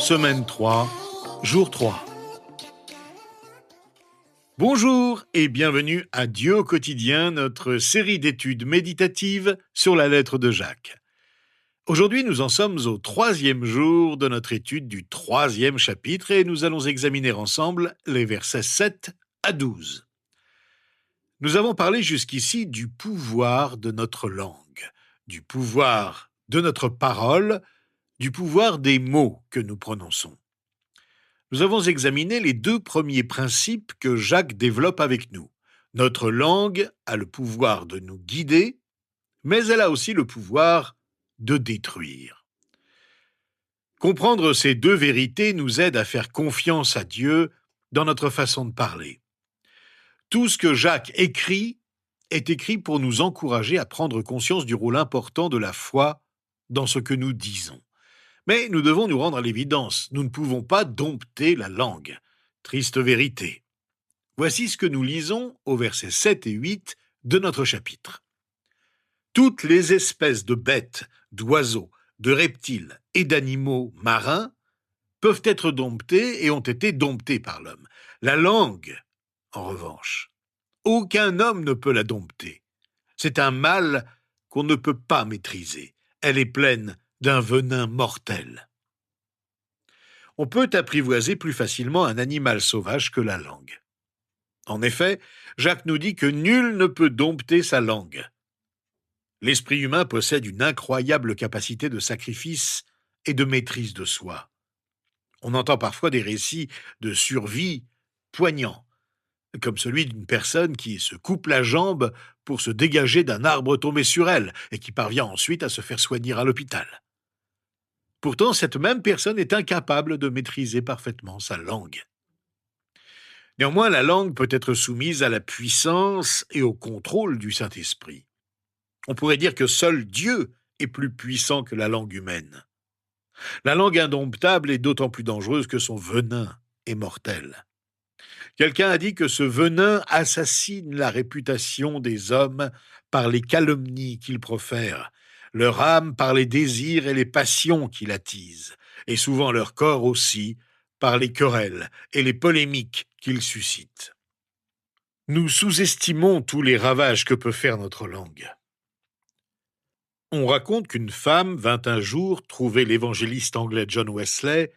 Semaine 3, jour 3. Bonjour et bienvenue à Dieu au quotidien, notre série d'études méditatives sur la lettre de Jacques. Aujourd'hui, nous en sommes au 3e jour de notre étude du 3e chapitre et nous allons examiner ensemble les versets 7 à 12. Nous avons parlé jusqu'ici du pouvoir de notre langue, du pouvoir de notre parole, du pouvoir des mots que nous prononçons. Nous avons examiné les 2 premiers principes que Jacques développe avec nous. Notre langue a le pouvoir de nous guider, mais elle a aussi le pouvoir de détruire. Comprendre ces 2 vérités nous aide à faire confiance à Dieu dans notre façon de parler. Tout ce que Jacques écrit est écrit pour nous encourager à prendre conscience du rôle important de la foi dans ce que nous disons. Mais nous devons nous rendre à l'évidence, nous ne pouvons pas dompter la langue. Triste vérité. Voici ce que nous lisons aux versets 7 et 8 de notre chapitre. Toutes les espèces de bêtes, d'oiseaux, de reptiles et d'animaux marins peuvent être domptées et ont été domptées par l'homme. La langue, en revanche, aucun homme ne peut la dompter. C'est un mal qu'on ne peut pas maîtriser. Elle est pleine d'un venin mortel. On peut apprivoiser plus facilement un animal sauvage que la langue. En effet, Jacques nous dit que nul ne peut dompter sa langue. L'esprit humain possède une incroyable capacité de sacrifice et de maîtrise de soi. On entend parfois des récits de survie poignants, comme celui d'une personne qui se coupe la jambe pour se dégager d'un arbre tombé sur elle et qui parvient ensuite à se faire soigner à l'hôpital. Pourtant, cette même personne est incapable de maîtriser parfaitement sa langue. Néanmoins, la langue peut être soumise à la puissance et au contrôle du Saint-Esprit. On pourrait dire que seul Dieu est plus puissant que la langue humaine. La langue indomptable est d'autant plus dangereuse que son venin est mortel. Quelqu'un a dit que ce venin assassine la réputation des hommes par les calomnies qu'ils profèrent, leur âme par les désirs et les passions qu'ils attisent, et souvent leur corps aussi par les querelles et les polémiques qu'ils suscitent. Nous sous-estimons tous les ravages que peut faire notre langue. On raconte qu'une femme vint un jour trouver l'évangéliste anglais John Wesley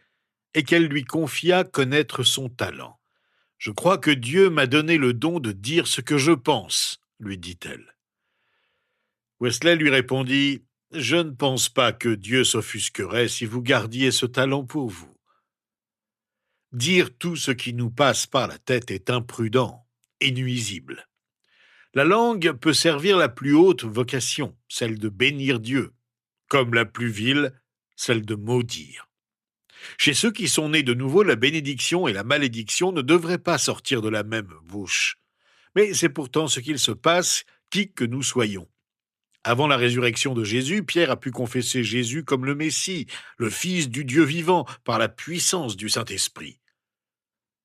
et qu'elle lui confia connaître son talent. « Je crois que Dieu m'a donné le don de dire ce que je pense », lui dit-elle. Wesley lui répondit « Je ne pense pas que Dieu s'offusquerait si vous gardiez ce talent pour vous. Dire tout ce qui nous passe par la tête est imprudent et nuisible. La langue peut servir la plus haute vocation, celle de bénir Dieu, comme la plus vile, celle de maudire. Chez ceux qui sont nés de nouveau, la bénédiction et la malédiction ne devraient pas sortir de la même bouche. Mais c'est pourtant ce qu'il se passe, qui que nous soyons. Avant la résurrection de Jésus, Pierre a pu confesser Jésus comme le Messie, le Fils du Dieu vivant, par la puissance du Saint-Esprit.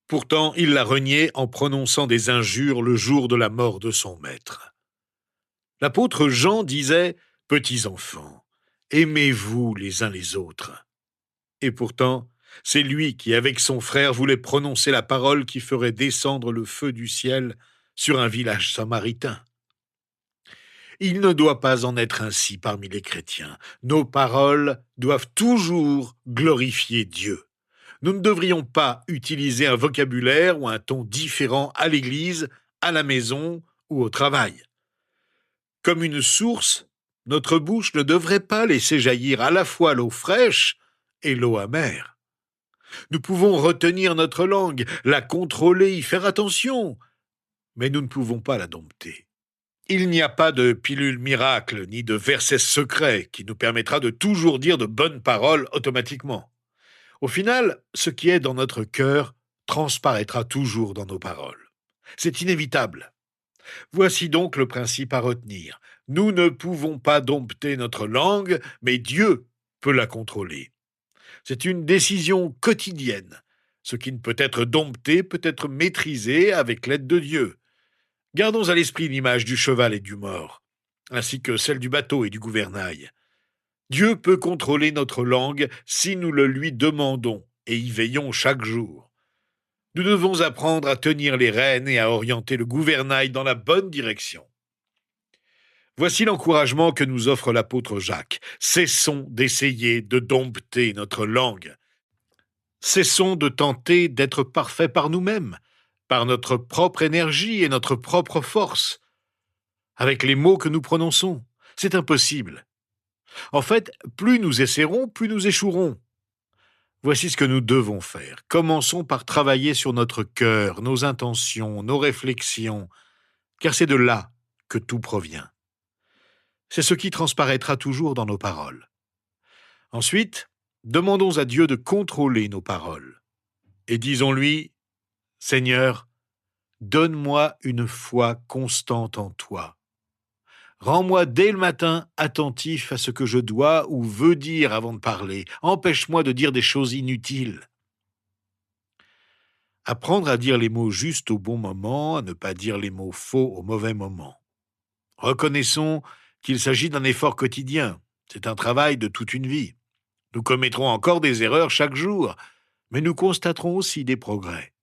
Pourtant, il l'a renié en prononçant des injures le jour de la mort de son maître. L'apôtre Jean disait « Petits enfants, aimez-vous les uns les autres ». Et pourtant, c'est lui qui, avec son frère, voulait prononcer la parole qui ferait descendre le feu du ciel sur un village samaritain. Il ne doit pas en être ainsi parmi les chrétiens. Nos paroles doivent toujours glorifier Dieu. Nous ne devrions pas utiliser un vocabulaire ou un ton différent à l'église, à la maison ou au travail. Comme une source, notre bouche ne devrait pas laisser jaillir à la fois l'eau fraîche et l'eau amère. Nous pouvons retenir notre langue, la contrôler, y faire attention, mais nous ne pouvons pas la dompter. Il n'y a pas de pilule miracle ni de verset secret qui nous permettra de toujours dire de bonnes paroles automatiquement. Au final, ce qui est dans notre cœur transparaîtra toujours dans nos paroles. C'est inévitable. Voici donc le principe à retenir. Nous ne pouvons pas dompter notre langue, mais Dieu peut la contrôler. C'est une décision quotidienne. Ce qui ne peut être dompté peut être maîtrisé avec l'aide de Dieu. Gardons à l'esprit l'image du cheval et du mors, ainsi que celle du bateau et du gouvernail. Dieu peut contrôler notre langue si nous le lui demandons et y veillons chaque jour. Nous devons apprendre à tenir les rênes et à orienter le gouvernail dans la bonne direction. Voici l'encouragement que nous offre l'apôtre Jacques. Cessons d'essayer de dompter notre langue. Cessons de tenter d'être parfaits par nous-mêmes, par notre propre énergie et notre propre force, avec les mots que nous prononçons. C'est impossible. En fait, plus nous essaierons, plus nous échouerons. Voici ce que nous devons faire. Commençons par travailler sur notre cœur, nos intentions, nos réflexions, car c'est de là que tout provient. C'est ce qui transparaîtra toujours dans nos paroles. Ensuite, demandons à Dieu de contrôler nos paroles. Et disons-lui, « Seigneur, donne-moi une foi constante en toi. Rends-moi dès le matin attentif à ce que je dois ou veux dire avant de parler. Empêche-moi de dire des choses inutiles. » Apprendre à dire les mots justes au bon moment, à ne pas dire les mots faux au mauvais moment. Reconnaissons qu'il s'agit d'un effort quotidien. C'est un travail de toute une vie. Nous commettrons encore des erreurs chaque jour, mais nous constaterons aussi des progrès.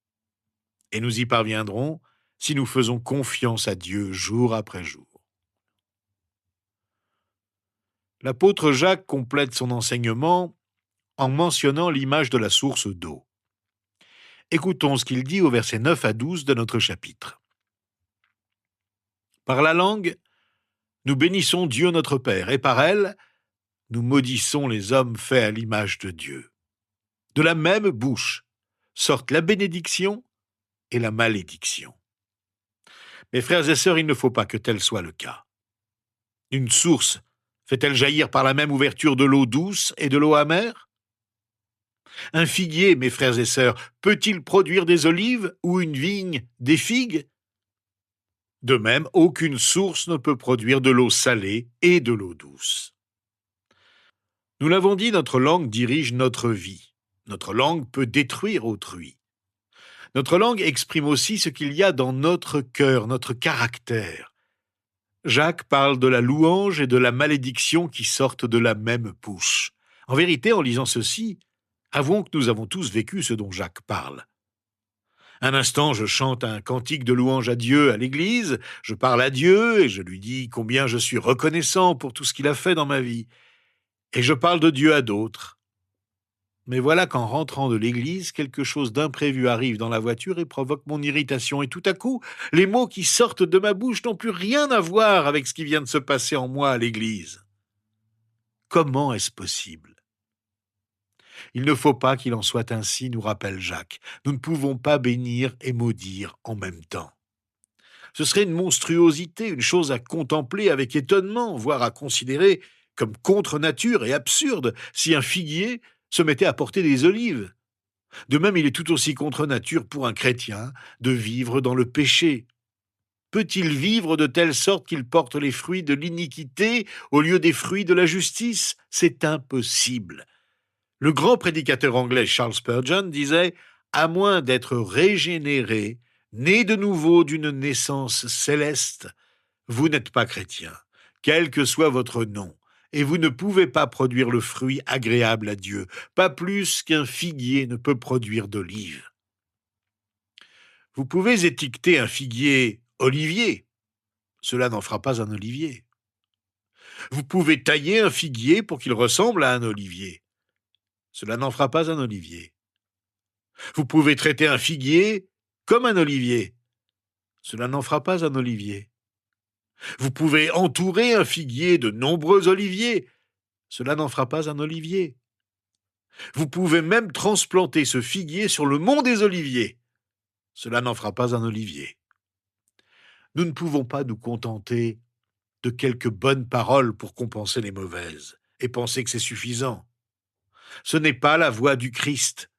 Et nous y parviendrons si nous faisons confiance à Dieu jour après jour. L'apôtre Jacques complète son enseignement en mentionnant l'image de la source d'eau. Écoutons ce qu'il dit au versets 9 à 12 de notre chapitre. Par la langue, nous bénissons Dieu notre Père, et par elle, nous maudissons les hommes faits à l'image de Dieu. De la même bouche sortent la bénédiction et la malédiction. Mes frères et sœurs, il ne faut pas que tel soit le cas. Une source fait-elle jaillir par la même ouverture de l'eau douce et de l'eau amère? Un figuier, mes frères et sœurs, peut-il produire des olives ou une vigne des figues? De même, aucune source ne peut produire de l'eau salée et de l'eau douce. Nous l'avons dit, notre langue dirige notre vie. Notre langue peut détruire autrui. Notre langue exprime aussi ce qu'il y a dans notre cœur, notre caractère. Jacques parle de la louange et de la malédiction qui sortent de la même bouche. En vérité, en lisant ceci, avouons que nous avons tous vécu ce dont Jacques parle. Un instant, je chante un cantique de louange à Dieu à l'église, je parle à Dieu et je lui dis combien je suis reconnaissant pour tout ce qu'il a fait dans ma vie. Et je parle de Dieu à d'autres. Mais voilà qu'en rentrant de l'église, quelque chose d'imprévu arrive dans la voiture et provoque mon irritation. Et tout à coup, les mots qui sortent de ma bouche n'ont plus rien à voir avec ce qui vient de se passer en moi à l'église. Comment est-ce possible? Il ne faut pas qu'il en soit ainsi, nous rappelle Jacques. Nous ne pouvons pas bénir et maudire en même temps. Ce serait une monstruosité, une chose à contempler avec étonnement, voire à considérer comme contre nature et absurde si un figuier se mettait à porter des olives. De même, il est tout aussi contre nature pour un chrétien de vivre dans le péché. Peut-il vivre de telle sorte qu'il porte les fruits de l'iniquité au lieu des fruits de la justice? C'est impossible. Le grand prédicateur anglais Charles Spurgeon disait « À moins d'être régénéré, né de nouveau d'une naissance céleste, vous n'êtes pas chrétien, quel que soit votre nom. Et vous ne pouvez pas produire le fruit agréable à Dieu, pas plus qu'un figuier ne peut produire d'olives. » Vous pouvez étiqueter un figuier olivier, cela n'en fera pas un olivier. Vous pouvez tailler un figuier pour qu'il ressemble à un olivier, cela n'en fera pas un olivier. Vous pouvez traiter un figuier comme un olivier, cela n'en fera pas un olivier. Vous pouvez entourer un figuier de nombreux oliviers, cela n'en fera pas un olivier. Vous pouvez même transplanter ce figuier sur le mont des oliviers, cela n'en fera pas un olivier. Nous ne pouvons pas nous contenter de quelques bonnes paroles pour compenser les mauvaises et penser que c'est suffisant. Ce n'est pas la voie du Christ.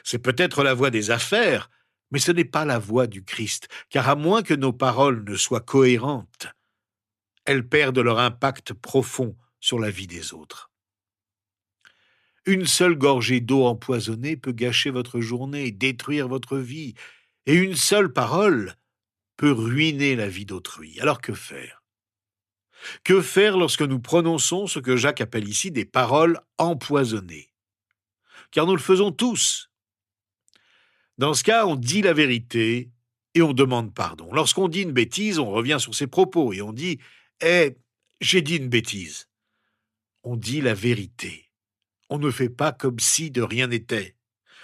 C'est peut-être la voie des affaires, mais ce n'est pas la voie du Christ, car à moins que nos paroles ne soient cohérentes, elles perdent leur impact profond sur la vie des autres. Une seule gorgée d'eau empoisonnée peut gâcher votre journée, détruire votre vie, et une seule parole peut ruiner la vie d'autrui. Alors que faire? Que faire lorsque nous prononçons ce que Jacques appelle ici des paroles empoisonnées? car nous le faisons tous. Dans ce cas, on dit la vérité et on demande pardon. Lorsqu'on dit une bêtise, on revient sur ses propos et on dit « Eh, j'ai dit une bêtise ». On dit la vérité. On ne fait pas comme si de rien n'était.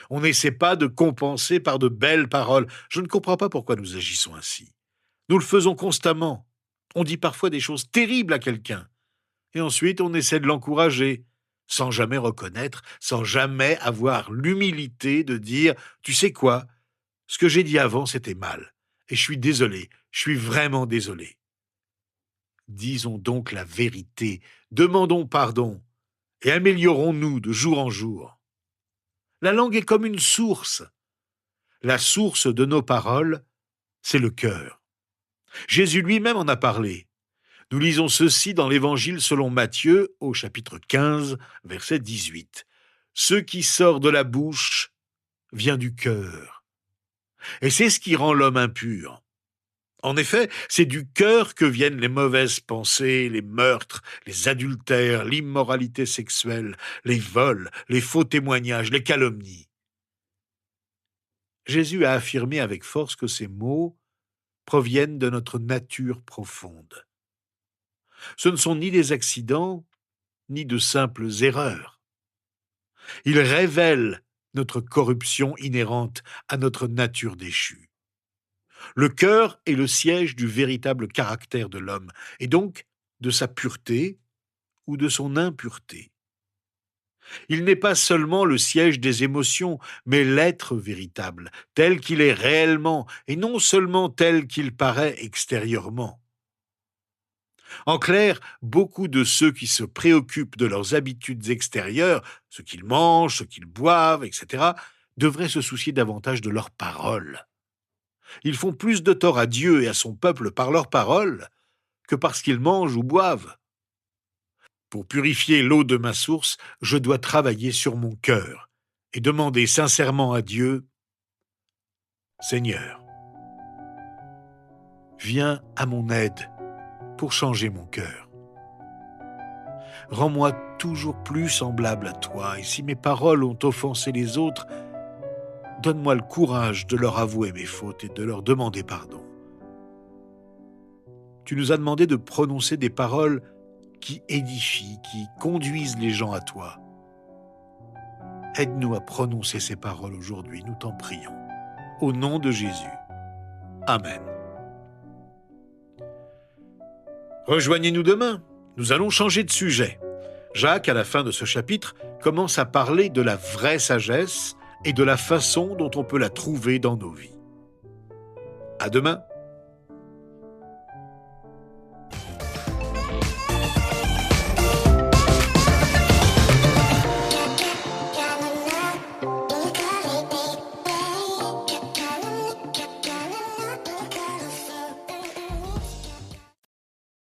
On n'essaie pas de compenser par de belles paroles. Je ne comprends pas pourquoi nous agissons ainsi. Nous le faisons constamment. On dit parfois des choses terribles à quelqu'un. Et ensuite, on essaie de l'encourager, sans jamais reconnaître, sans jamais avoir l'humilité de dire « Tu sais quoi? Ce que j'ai dit avant, c'était mal. Et je suis désolé. Je suis vraiment désolé. » Disons donc la vérité. Demandons pardon. Et améliorons-nous de jour en jour. La langue est comme une source. La source de nos paroles, c'est le cœur. Jésus lui-même en a parlé. Nous lisons ceci dans l'Évangile selon Matthieu, au chapitre 15, verset 18. « Ce qui sort de la bouche vient du cœur. Et c'est ce qui rend l'homme impur. » En effet, c'est du cœur que viennent les mauvaises pensées, les meurtres, les adultères, l'immoralité sexuelle, les vols, les faux témoignages, les calomnies. Jésus a affirmé avec force que ces mots proviennent de notre nature profonde. Ce ne sont ni des accidents, ni de simples erreurs. Ils révèlent notre corruption inhérente à notre nature déchue. Le cœur est le siège du véritable caractère de l'homme, et donc de sa pureté ou de son impureté. Il n'est pas seulement le siège des émotions, mais l'être véritable, tel qu'il est réellement, et non seulement tel qu'il paraît extérieurement. En clair, beaucoup de ceux qui se préoccupent de leurs habitudes extérieures, ce qu'ils mangent, ce qu'ils boivent, etc., devraient se soucier davantage de leurs paroles. Ils font plus de tort à Dieu et à son peuple par leurs paroles que parce qu'ils mangent ou boivent. Pour purifier l'eau de ma source, je dois travailler sur mon cœur et demander sincèrement à Dieu, « Seigneur, viens à mon aide pour changer mon cœur. Rends-moi toujours plus semblable à toi, et si mes paroles ont offensé les autres, donne-moi le courage de leur avouer mes fautes et de leur demander pardon. Tu nous as demandé de prononcer des paroles qui édifient, qui conduisent les gens à toi. Aide-nous à prononcer ces paroles aujourd'hui, nous t'en prions. Au nom de Jésus. Amen. Rejoignez-nous demain, nous allons changer de sujet. Jacques, à la fin de ce chapitre, commence à parler de la vraie sagesse et de la façon dont on peut la trouver dans nos vies. À demain.